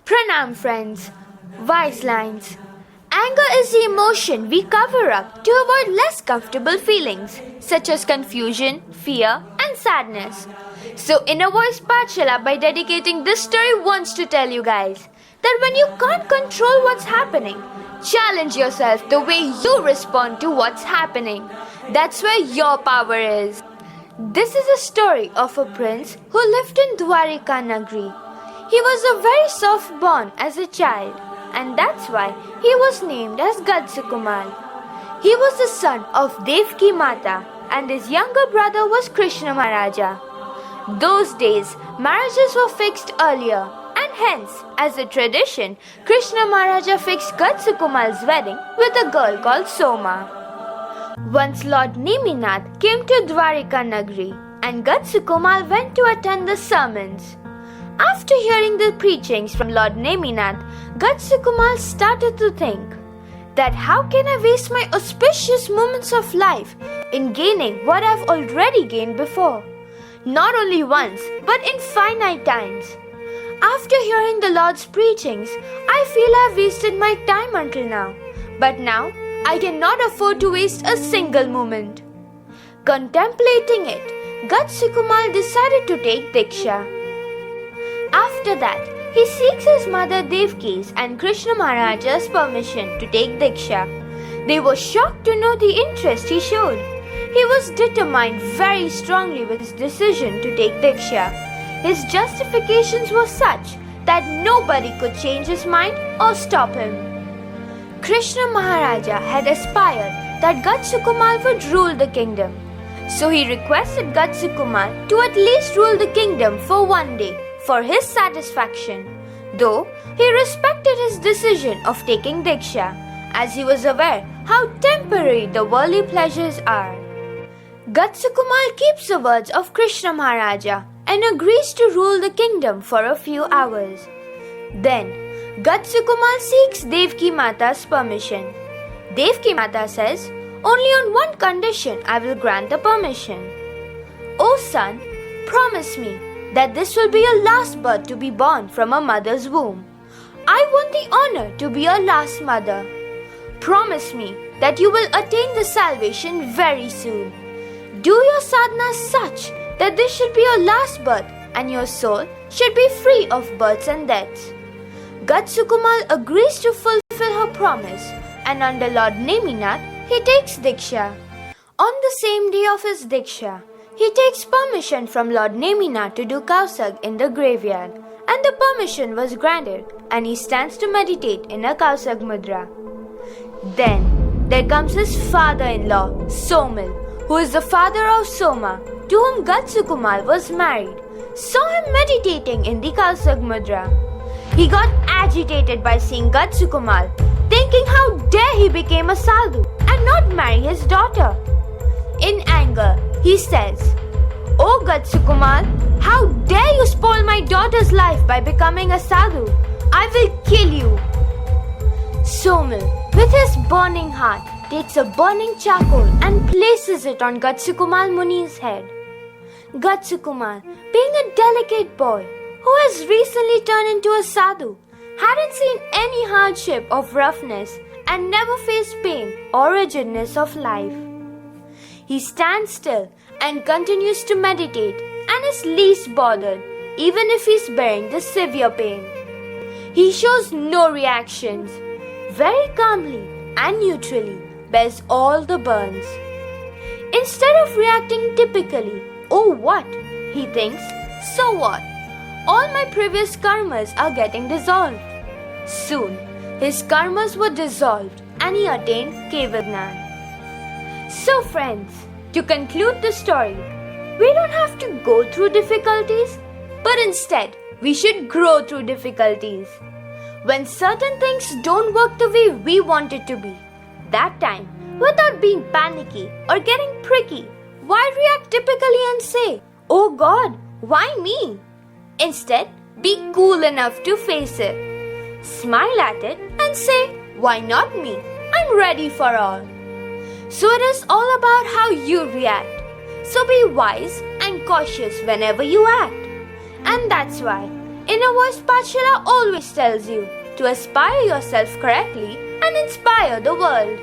Pranam friends. Wise lines. Anger is the emotion we cover up to avoid less comfortable feelings such as confusion, fear and sadness. So Innervoicepaathshala, by dedicating this story, wants to tell you guys that when you can't control what's happening, challenge yourself the way you respond to what's happening. That's where your power is. This is a story of a prince who lived in Dwarika Nagri. He was a very soft born as a child, and that's why he was named as Gajasukumaal. He was the son of Devaki Mata, and his younger brother was Krishna Maharaja. Those days, marriages were fixed earlier, and hence, as a tradition, Krishna Maharaja fixed Gajasukumaal's wedding with a girl called Soma. Once Lord Neminath came to Dwarika Nagri, and Gajasukumaal went to attend the sermons. After hearing the preachings from Lord Neminath, Gajasukumaal started to think that how can I waste my auspicious moments of life in gaining what I've already gained before? Not only once, but infinite times. After hearing the Lord's preachings, I feel I've wasted my time until now. But now, I cannot afford to waste a single moment. Contemplating it, Gajasukumaal decided to take Diksha. After that, he seeks his mother Devaki's and Krishna Maharaja's permission to take Diksha. They were shocked to know the interest he showed. He was determined very strongly with his decision to take Diksha. His justifications were such that nobody could change his mind or stop him. Krishna Maharaja had aspired that Gajasukumaal would rule the kingdom. So he requested Gajasukumaal to at least rule the kingdom for one day, for his satisfaction, though he respected his decision of taking Diksha, as he was aware how temporary the worldly pleasures are. Gajasukumaal keeps the words of Krishna Maharaja and agrees to rule the kingdom for a few hours. Then, Gajasukumaal seeks Devaki Mata's permission. Devaki Mata says, "Only on one condition I will grant the permission. O son, promise me that this will be your last birth to be born from a mother's womb. I want the honor to be your last mother. Promise me that you will attain the salvation very soon. Do your sadhana such that this should be your last birth and your soul should be free of births and deaths." Gajasukumaal agrees to fulfill her promise, and under Lord Neminath, he takes Diksha. On the same day of his Diksha, he takes permission from Lord Neminath to do Kausag in the graveyard, and the permission was granted, and he stands to meditate in a Kausag mudra. Then there comes his father-in-law, Somil, who is the father of Soma, to whom Gajasukumaal was married, saw him meditating in the Kausag mudra. He got agitated by seeing Gajasukumaal, thinking how dare he became a sadhu and not marry his daughter. In anger, he says, "O Gajasukumaal, how dare you spoil my daughter's life by becoming a sadhu? I will kill you." Somil, with his burning heart, takes a burning charcoal and places it on Gajasukumaal Muni's head. Gajasukumaal, being a delicate boy who has recently turned into a sadhu, hadn't seen any hardship of roughness and never faced pain or rigidness of life. He stands still and continues to meditate and is least bothered, even if he's bearing the severe pain. He shows no reactions, very calmly and neutrally bears all the burns. Instead of reacting typically, "Oh what?" he thinks, "So what? All my previous karmas are getting dissolved." Soon, his karmas were dissolved and he attained Kevalgnan. So friends, to conclude the story, we don't have to go through difficulties, but instead, we should grow through difficulties. When certain things don't work the way we want it to be, that time, without being panicky or getting pricky, why react typically and say, "Oh God, why me?" Instead, be cool enough to face it. Smile at it and say, "Why not me? I'm ready for all." So it is all about how you react. So be wise and cautious whenever you act. And that's why Innervoicepaathshala always tells you to aspire yourself correctly and inspire the world.